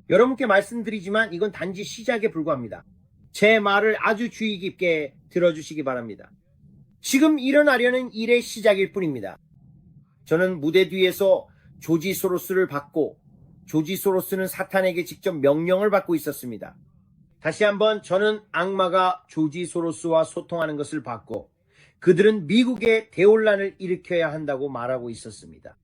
여러분께 말씀드리지만 이건 단지 시작에 불과합니다. 제 말을 아주 주의 깊게 들어주시기 바랍니다. 지금 일어나려는 일의 시작일 뿐입니다. 저는 무대 뒤에서 조지 소로스를 받고 조지 소로스는 사탄에게 직접 명령을 받고 있었습니다. 다시 한번 저는 악마가 조지 소로스와 소통하는 것을 봤고 그들은 미국에 대혼란을 일으켜야 한다고 말하고 있었습니다.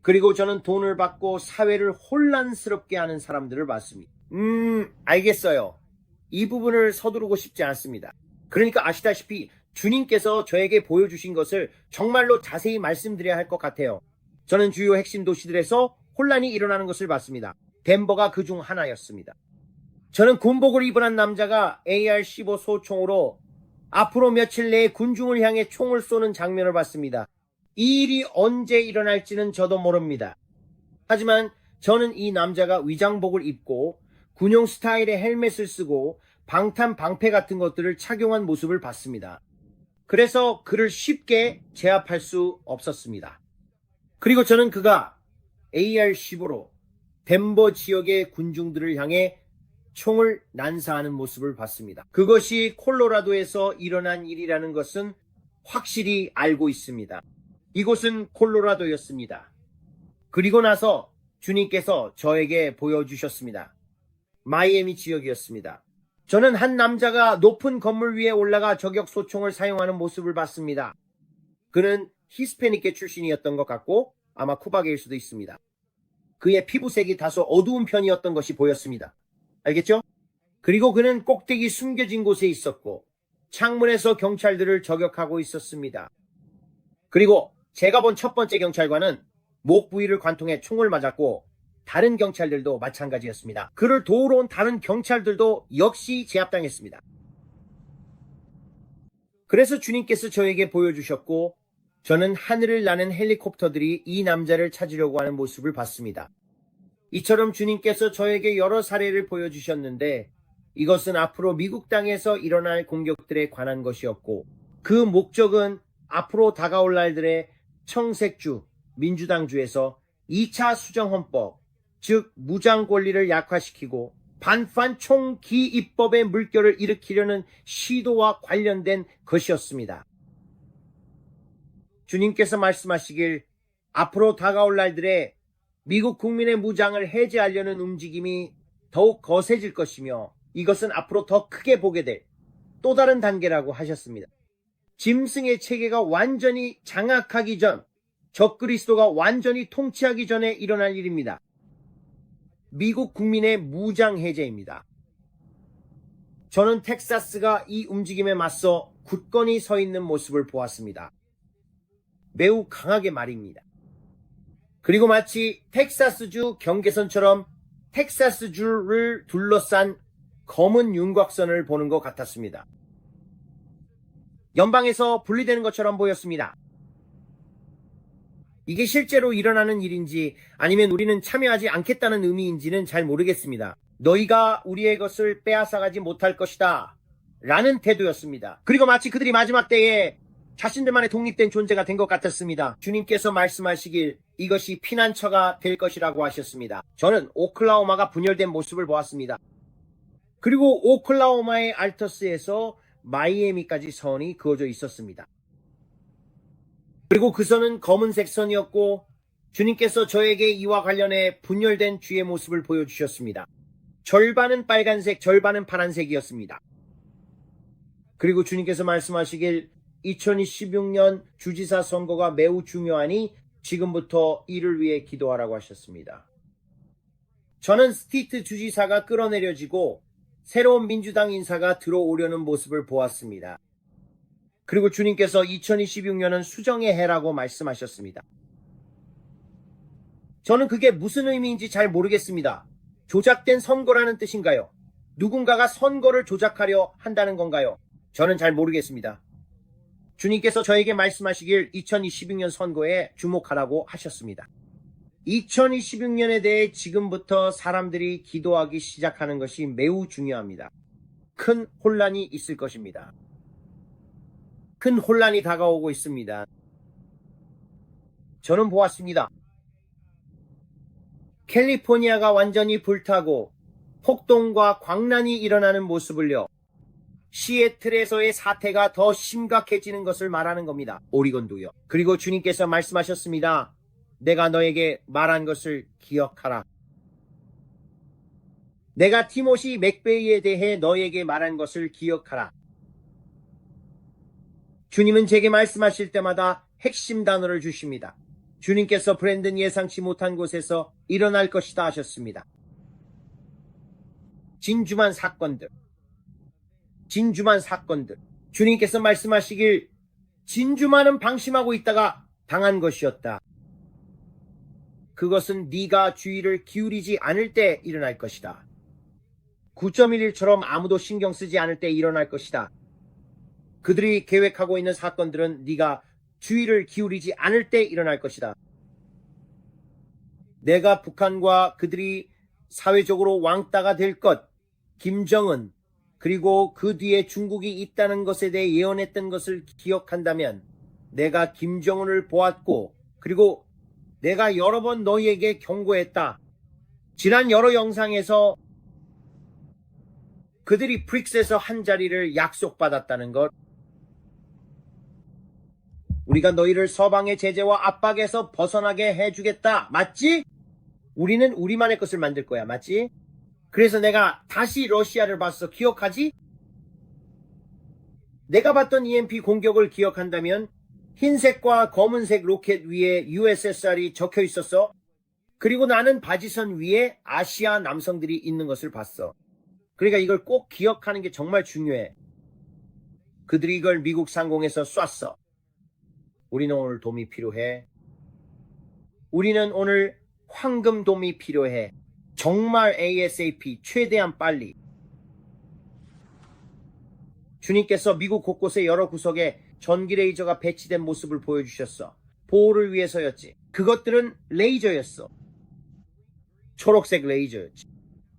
그리고 저는 돈을 받고 사회를 혼란스럽게 하는 사람들을 봤습니다. 알겠어요. 이 부분을 서두르고 싶지 않습니다. 그러니까 아시다시피 주님께서 저에게 보여주신 것을 정말로 자세히 말씀드려야 할 것 같아요. 저는 주요 핵심 도시들에서 혼란이 일어나는 것을 봤습니다. 덴버가 그중 하나였습니다. 저는 군복을 입은 한 남자가 AR-15 소총으로 앞으로 며칠 내에 군중을 향해 총을 쏘는 장면을 봤습니다. 이 일이 언제 일어날지는 저도 모릅니다. 하지만 저는 이 남자가 위장복을 입고 군용 스타일의 헬멧을 쓰고 방탄 방패 같은 것들을 착용한 모습을 봤습니다. 그래서 그를 쉽게 제압할 수 없었습니다. 그리고 저는 그가 AR-15로 덴버 지역의 군중들을 향해 총을 난사하는 모습을 봤습니다. 그것이 콜로라도에서 일어난 일이라는 것은 확실히 알고 있습니다. 이곳은 콜로라도였습니다. 그리고 나서 주님께서 저에게 보여주셨습니다. 마이애미 지역이었습니다. 저는 한 남자가 높은 건물 위에 올라가 저격 소총을 사용하는 모습을 봤습니다. 그는 히스패닉계 출신이었던 것 같고 아마 쿠바계일 수도 있습니다. 그의 피부색이 다소 어두운 편이었던 것이 보였습니다. 알겠죠? 그리고 그는 꼭대기 숨겨진 곳에 있었고 창문에서 경찰들을 저격하고 있었습니다. 그리고 제가 본 첫 번째 경찰관은 목 부위를 관통해 총을 맞았고 다른 경찰들도 마찬가지였습니다. 그를 도우러 온 다른 경찰들도 역시 제압당했습니다. 그래서 주님께서 저에게 보여주셨고 저는 하늘을 나는 헬리콥터들이 이 남자를 찾으려고 하는 모습을 봤습니다. 이처럼 주님께서 저에게 여러 사례를 보여주셨는데 이것은 앞으로 미국 땅에서 일어날 공격들에 관한 것이었고 그 목적은 앞으로 다가올 날들의 청색주, 민주당주에서 2차 수정헌법, 즉 무장 권리를 약화시키고 반판 총기 입법의 물결을 일으키려는 시도와 관련된 것이었습니다. 주님께서 말씀하시길 앞으로 다가올 날들에 미국 국민의 무장을 해제하려는 움직임이 더욱 거세질 것이며 이것은 앞으로 더 크게 보게 될 또 다른 단계라고 하셨습니다. 짐승의 체계가 완전히 장악하기 전, 적그리스도가 완전히 통치하기 전에 일어날 일입니다. 미국 국민의 무장 해제입니다. 저는 텍사스가 이 움직임에 맞서 굳건히 서 있는 모습을 보았습니다. 매우 강하게 말입니다. 그리고 마치 텍사스주 경계선처럼 텍사스주를 둘러싼 검은 윤곽선을 보는 것 같았습니다. 연방에서 분리되는 것처럼 보였습니다. 이게 실제로 일어나는 일인지 아니면 우리는 참여하지 않겠다는 의미인지는 잘 모르겠습니다. 너희가 우리의 것을 빼앗아가지 못할 것이다 라는 태도였습니다. 그리고 마치 그들이 마지막 때에 자신들만의 독립된 존재가 된 것 같았습니다. 주님께서 말씀하시길 이것이 피난처가 될 것이라고 하셨습니다. 저는 오클라호마가 분열된 모습을 보았습니다. 그리고 오클라호마의 알터스에서 마이애미까지 선이 그어져 있었습니다. 그리고 그 선은 검은색 선이었고 주님께서 저에게 이와 관련해 분열된 주의 모습을 보여주셨습니다. 절반은 빨간색, 절반은 파란색이었습니다. 그리고 주님께서 말씀하시길 2016년 주지사 선거가 매우 중요하니 지금부터 이를 위해 기도하라고 하셨습니다. 저는 스티트 주지사가 끌어내려지고 새로운 민주당 인사가 들어오려는 모습을 보았습니다. 그리고 주님께서 2026년은 수정의 해라고 말씀하셨습니다. 저는 그게 무슨 의미인지 잘 모르겠습니다. 조작된 선거라는 뜻인가요? 누군가가 선거를 조작하려 한다는 건가요? 저는 잘 모르겠습니다. 주님께서 저에게 말씀하시길 2026년 선거에 주목하라고 하셨습니다. 2026년에 대해 지금부터 사람들이 기도하기 시작하는 것이 매우 중요합니다. 큰 혼란이 있을 것입니다. 큰 혼란이 다가오고 있습니다. 저는 보았습니다. 캘리포니아가 완전히 불타고 폭동과 광란이 일어나는 모습을요. 시애틀에서의 사태가 더 심각해지는 것을 말하는 겁니다. 오리곤도요. 그리고 주님께서 말씀하셨습니다. 내가 너에게 말한 것을 기억하라. 내가 티모시 맥베이에 대해 너에게 말한 것을 기억하라. 주님은 제게 말씀하실 때마다 핵심 단어를 주십니다. 주님께서 브랜든 예상치 못한 곳에서 일어날 것이다 하셨습니다. 진주만 사건들. 주님께서 말씀하시길 진주만은 방심하고 있다가 당한 것이었다. 그것은 네가 주의를 기울이지 않을 때 일어날 것이다. 9.11처럼 아무도 신경 쓰지 않을 때 일어날 것이다. 그들이 계획하고 있는 사건들은 네가 주의를 기울이지 않을 때 일어날 것이다. 내가 북한과 그들이 사회적으로 왕따가 될 것, 김정은, 그리고 그 뒤에 중국이 있다는 것에 대해 예언했던 것을 기억한다면 내가 김정은을 보았고 그리고 내가 여러 번 너희에게 경고했다. 지난 여러 영상에서 그들이 브릭스에서 한 자리를 약속받았다는 것, 우리가 너희를 서방의 제재와 압박에서 벗어나게 해주겠다. 맞지? 우리는 우리만의 것을 만들 거야. 맞지? 그래서 내가 다시 러시아를 봤어. 기억하지? 내가 봤던 EMP 공격을 기억한다면 흰색과 검은색 로켓 위에 USSR이 적혀 있었어. 그리고 나는 바지선 위에 아시아 남성들이 있는 것을 봤어. 그러니까 이걸 꼭 기억하는 게 정말 중요해. 그들이 이걸 미국 상공에서 쐈어. 우리는 오늘 도움이 필요해. 우리는 오늘 황금 도움이 필요해. 정말 ASAP, 최대한 빨리. 주님께서 미국 곳곳의 여러 구석에 전기 레이저가 배치된 모습을 보여주셨어. 보호를 위해서였지. 그것들은 레이저였어. 초록색 레이저였지.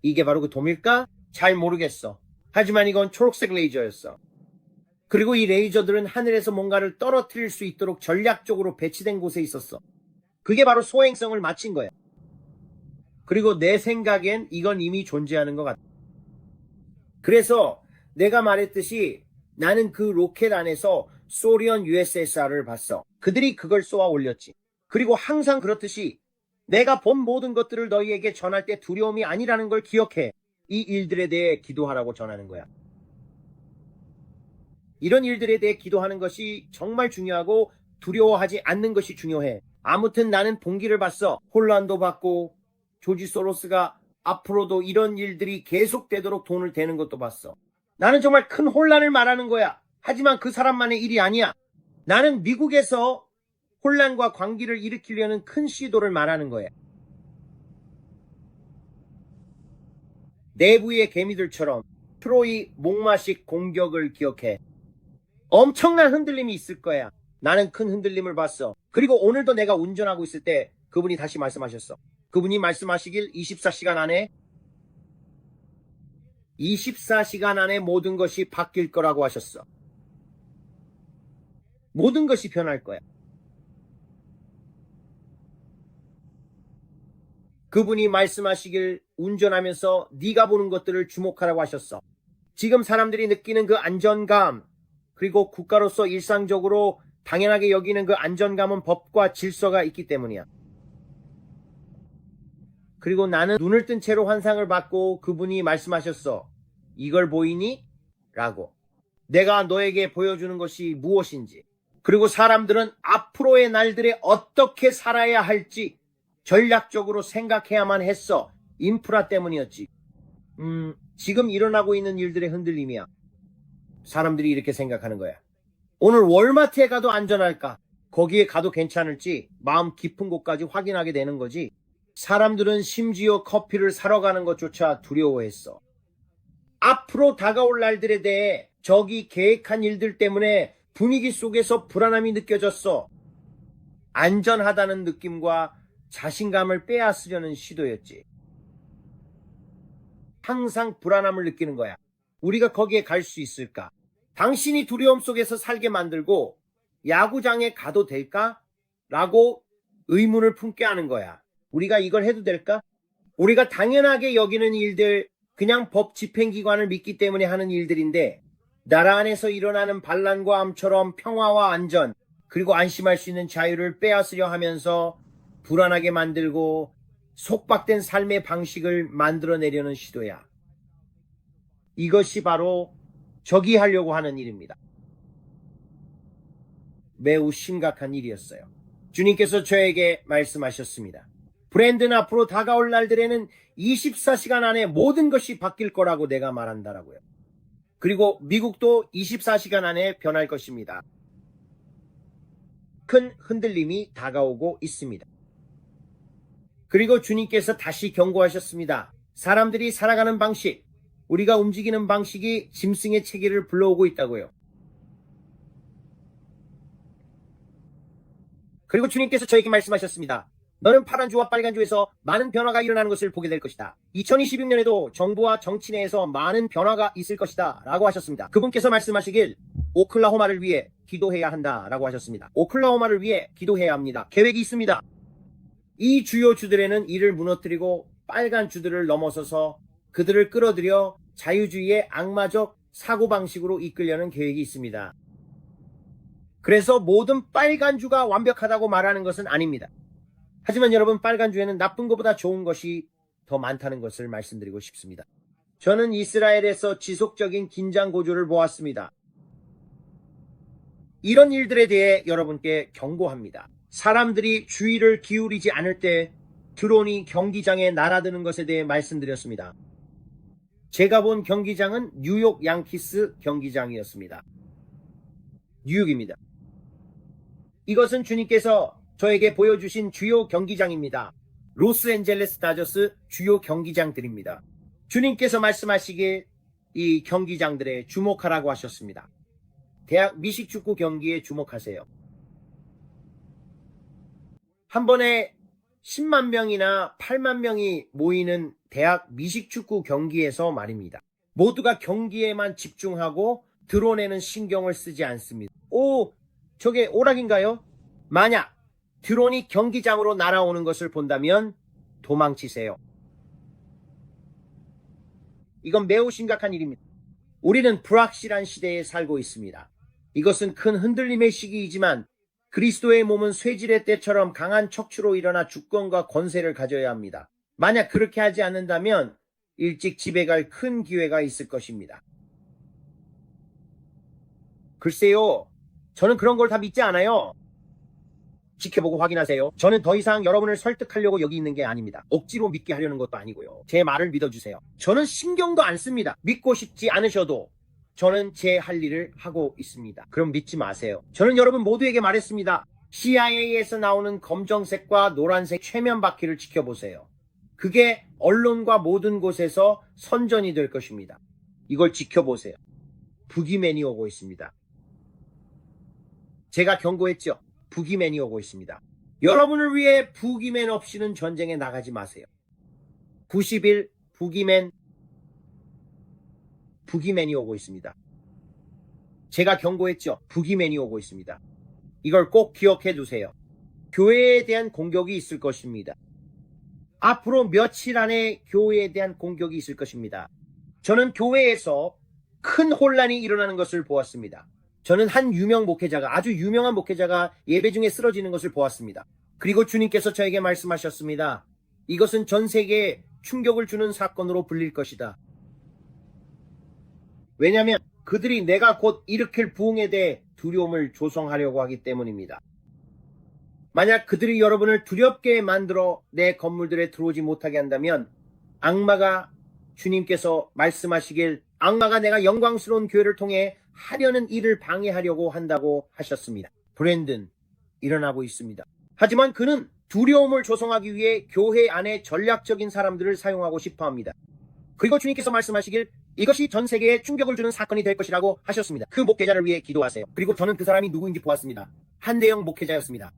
이게 바로 그 돔일까? 잘 모르겠어. 하지만 이건 초록색 레이저였어. 그리고 이 레이저들은 하늘에서 뭔가를 떨어뜨릴 수 있도록 전략적으로 배치된 곳에 있었어. 그게 바로 소행성을 마친 거야. 그리고 내 생각엔 이건 이미 존재하는 것 같아. 그래서 내가 말했듯이 나는 그 로켓 안에서 소련 USSR을 봤어. 그들이 그걸 쏘아 올렸지. 그리고 항상 그렇듯이 내가 본 모든 것들을 너희에게 전할 때 두려움이 아니라는 걸 기억해. 이 일들에 대해 기도하라고 전하는 거야. 이런 일들에 대해 기도하는 것이 정말 중요하고 두려워하지 않는 것이 중요해. 아무튼 나는 봉기를 봤어. 혼란도 받고 조지 소로스가 앞으로도 이런 일들이 계속되도록 돈을 대는 것도 봤어. 나는 정말 큰 혼란을 말하는 거야. 하지만 그 사람만의 일이 아니야. 나는 미국에서 혼란과 광기를 일으키려는 큰 시도를 말하는 거야. 내부의 개미들처럼 트로이 목마식 공격을 기억해. 엄청난 흔들림이 있을 거야. 나는 큰 흔들림을 봤어. 그리고 오늘도 내가 운전하고 있을 때 그분이 다시 말씀하셨어. 그분이 말씀하시길 24시간 안에 모든 것이 바뀔 거라고 하셨어. 모든 것이 변할 거야. 그분이 말씀하시길 운전하면서 네가 보는 것들을 주목하라고 하셨어. 지금 사람들이 느끼는 그 안전감, 그리고 국가로서 일상적으로 당연하게 여기는 그 안전감은 법과 질서가 있기 때문이야. 그리고 나는 눈을 뜬 채로 환상을 받고 그분이 말씀하셨어. 이걸 보이니? 라고. 내가 너에게 보여주는 것이 무엇인지. 그리고 사람들은 앞으로의 날들에 어떻게 살아야 할지 전략적으로 생각해야만 했어. 인프라 때문이었지. 지금 일어나고 있는 일들의 흔들림이야. 사람들이 이렇게 생각하는 거야. 오늘 월마트에 가도 안전할까? 거기에 가도 괜찮을지 마음 깊은 곳까지 확인하게 되는 거지. 사람들은 심지어 커피를 사러 가는 것조차 두려워했어. 앞으로 다가올 날들에 대해 적이 계획한 일들 때문에 분위기 속에서 불안함이 느껴졌어. 안전하다는 느낌과 자신감을 빼앗으려는 시도였지. 항상 불안함을 느끼는 거야. 우리가 거기에 갈 수 있을까? 당신이 두려움 속에서 살게 만들고 야구장에 가도 될까? 라고 의문을 품게 하는 거야. 우리가 이걸 해도 될까? 우리가 당연하게 여기는 일들, 그냥 법 집행기관을 믿기 때문에 하는 일들인데, 나라 안에서 일어나는 반란과 암처럼 평화와 안전, 그리고 안심할 수 있는 자유를 빼앗으려 하면서 불안하게 만들고 속박된 삶의 방식을 만들어내려는 시도야. 이것이 바로 적이 하려고 하는 일입니다. 매우 심각한 일이었어요. 주님께서 저에게 말씀하셨습니다. 브랜든, 앞으로 다가올 날들에는 24시간 안에 모든 것이 바뀔 거라고 내가 말한다라고요. 그리고 미국도 24시간 안에 변할 것입니다. 큰 흔들림이 다가오고 있습니다. 그리고 주님께서 다시 경고하셨습니다. 사람들이 살아가는 방식, 우리가 움직이는 방식이 짐승의 체계를 불러오고 있다고요. 그리고 주님께서 저에게 말씀하셨습니다. 너는 파란 주와 빨간 주에서 많은 변화가 일어나는 것을 보게 될 것이다. 2026년에도 정부와 정치 내에서 많은 변화가 있을 것이다 라고 하셨습니다. 그분께서 말씀하시길 오클라호마를 위해 기도해야 한다 라고 하셨습니다. 오클라호마를 위해 기도해야 합니다. 계획이 있습니다. 이 주요 주들에는 이를 무너뜨리고 빨간 주들을 넘어서서 그들을 끌어들여 자유주의의 악마적 사고방식으로 이끌려는 계획이 있습니다. 그래서 모든 빨간 주가 완벽하다고 말하는 것은 아닙니다. 하지만 여러분, 빨간 주에는 나쁜 것보다 좋은 것이 더 많다는 것을 말씀드리고 싶습니다. 저는 이스라엘에서 지속적인 긴장 고조를 보았습니다. 이런 일들에 대해 여러분께 경고합니다. 사람들이 주의를 기울이지 않을 때 드론이 경기장에 날아드는 것에 대해 말씀드렸습니다. 제가 본 경기장은 뉴욕 양키스 경기장이었습니다. 뉴욕입니다. 이것은 주님께서 저에게 보여주신 주요 경기장입니다. 로스앤젤레스 다저스 주요 경기장들입니다. 주님께서 말씀하시길 이 경기장들에 주목하라고 하셨습니다. 대학 미식축구 경기에 주목하세요. 한 번에 10만 명이나 8만 명이 모이는 대학 미식축구 경기에서 말입니다. 모두가 경기에만 집중하고 드론에는 신경을 쓰지 않습니다. 오, 저게 오락인가요? 만약 드론이 경기장으로 날아오는 것을 본다면 도망치세요. 이건 매우 심각한 일입니다. 우리는 불확실한 시대에 살고 있습니다. 이것은 큰 흔들림의 시기이지만 그리스도의 몸은 쇠질의 때처럼 강한 척추로 일어나 주권과 권세를 가져야 합니다. 만약 그렇게 하지 않는다면 일찍 집에 갈 큰 기회가 있을 것입니다. 글쎄요, 저는 그런 걸 다 믿지 않아요. 지켜보고 확인하세요. 저는 더 이상 여러분을 설득하려고 여기 있는 게 아닙니다. 억지로 믿게 하려는 것도 아니고요. 제 말을 믿어주세요. 저는 신경도 안 씁니다. 믿고 싶지 않으셔도 저는 제 할 일을 하고 있습니다. 그럼 믿지 마세요. 저는 여러분 모두에게 말했습니다. CIA에서 나오는 검정색과 노란색 최면 바퀴를 지켜보세요. 그게 언론과 모든 곳에서 선전이 될 것입니다. 이걸 지켜보세요. 부기맨이 오고 있습니다. 제가 경고했죠. 부기맨이 오고 있습니다. 여러분을 위해 부기맨 없이는 전쟁에 나가지 마세요. 90일 부기맨이 오고 있습니다. 제가 경고했죠. 부기맨이 오고 있습니다. 이걸 꼭 기억해 두세요. 교회에 대한 공격이 있을 것입니다. 앞으로 며칠 안에 교회에 대한 공격이 있을 것입니다. 저는 교회에서 큰 혼란이 일어나는 것을 보았습니다. 저는 한 유명 목회자가, 아주 유명한 목회자가 예배 중에 쓰러지는 것을 보았습니다. 그리고 주님께서 저에게 말씀하셨습니다. 이것은 전 세계에 충격을 주는 사건으로 불릴 것이다. 왜냐하면 그들이 내가 곧 일으킬 부흥에 대해 두려움을 조성하려고 하기 때문입니다. 만약 그들이 여러분을 두렵게 만들어 내 건물들에 들어오지 못하게 한다면 악마가, 주님께서 말씀하시길 악마가 내가 영광스러운 교회를 통해 하려는 일을 방해하려고 한다고 하셨습니다. 브랜든, 일어나고 있습니다. 하지만 그는 두려움을 조성하기 위해 교회 안에 전략적인 사람들을 사용하고 싶어 합니다. 그리고 주님께서 말씀하시길 이것이 전 세계에 충격을 주는 사건이 될 것이라고 하셨습니다. 그 목회자를 위해 기도하세요. 그리고 저는 그 사람이 누구인지 보았습니다. 한대영 목회자였습니다.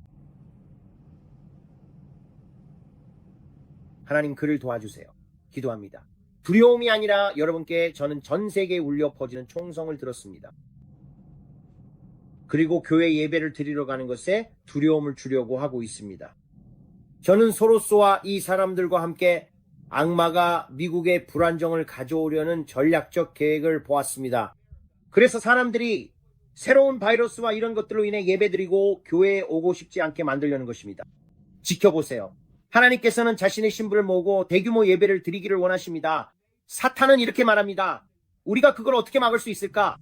하나님 그를 도와주세요. 기도합니다. 두려움이 아니라 여러분께 저는 전 세계에 울려 퍼지는 총성을 들었습니다. 그리고 교회 예배를 드리러 가는 것에 두려움을 주려고 하고 있습니다. 저는 소로스와 이 사람들과 함께 악마가 미국의 불안정을 가져오려는 전략적 계획을 보았습니다. 그래서 사람들이 새로운 바이러스와 이런 것들로 인해 예배드리고 교회에 오고 싶지 않게 만들려는 것입니다. 지켜보세요. 하나님께서는 자신의 신부를 모으고 대규모 예배를 드리기를 원하십니다. 사탄은 이렇게 말합니다. 우리가 그걸 어떻게 막을 수 있을까?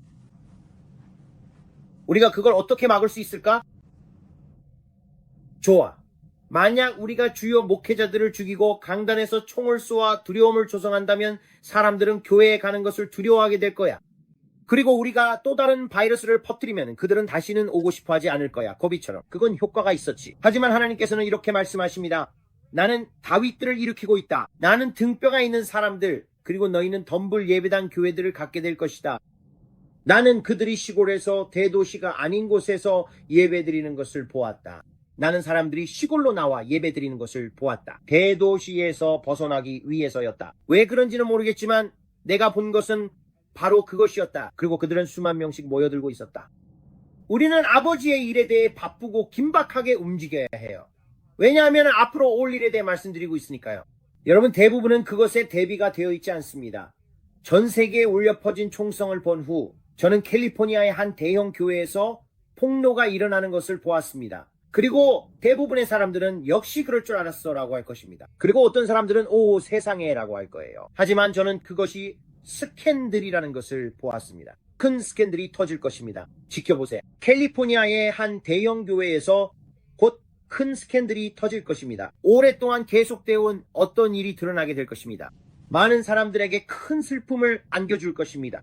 우리가 그걸 어떻게 막을 수 있을까? 좋아. 만약 우리가 주요 목회자들을 죽이고 강단에서 총을 쏘아 두려움을 조성한다면 사람들은 교회에 가는 것을 두려워하게 될 거야. 그리고 우리가 또 다른 바이러스를 퍼뜨리면 그들은 다시는 오고 싶어 하지 않을 거야. 고비처럼. 그건 효과가 있었지. 하지만 하나님께서는 이렇게 말씀하십니다. 나는 다윗들을 일으키고 있다. 나는 등뼈가 있는 사람들, 그리고 너희는 덤불 예배당 교회들을 갖게 될 것이다. 나는 그들이 시골에서 대도시가 아닌 곳에서 예배드리는 것을 보았다. 나는 사람들이 시골로 나와 예배드리는 것을 보았다. 대도시에서 벗어나기 위해서였다. 왜 그런지는 모르겠지만 내가 본 것은 바로 그것이었다. 그리고 그들은 수만 명씩 모여들고 있었다. 우리는 아버지의 일에 대해 바쁘고 긴박하게 움직여야 해요. 왜냐하면 앞으로 올 일에 대해 말씀드리고 있으니까요. 여러분, 대부분은 그것에 대비가 되어 있지 않습니다. 전 세계에 울려 퍼진 총성을 본 후 저는 캘리포니아의 한 대형 교회에서 폭로가 일어나는 것을 보았습니다. 그리고 대부분의 사람들은 역시 그럴 줄 알았어 라고 할 것입니다. 그리고 어떤 사람들은 오 세상에 라고 할 거예요. 하지만 저는 그것이 스캔들이라는 것을 보았습니다. 큰 스캔들이 터질 것입니다. 지켜보세요. 캘리포니아의 한 대형 교회에서 곧 큰 스캔들이 터질 것입니다. 오랫동안 계속되어 온 어떤 일이 드러나게 될 것입니다. 많은 사람들에게 큰 슬픔을 안겨줄 것입니다.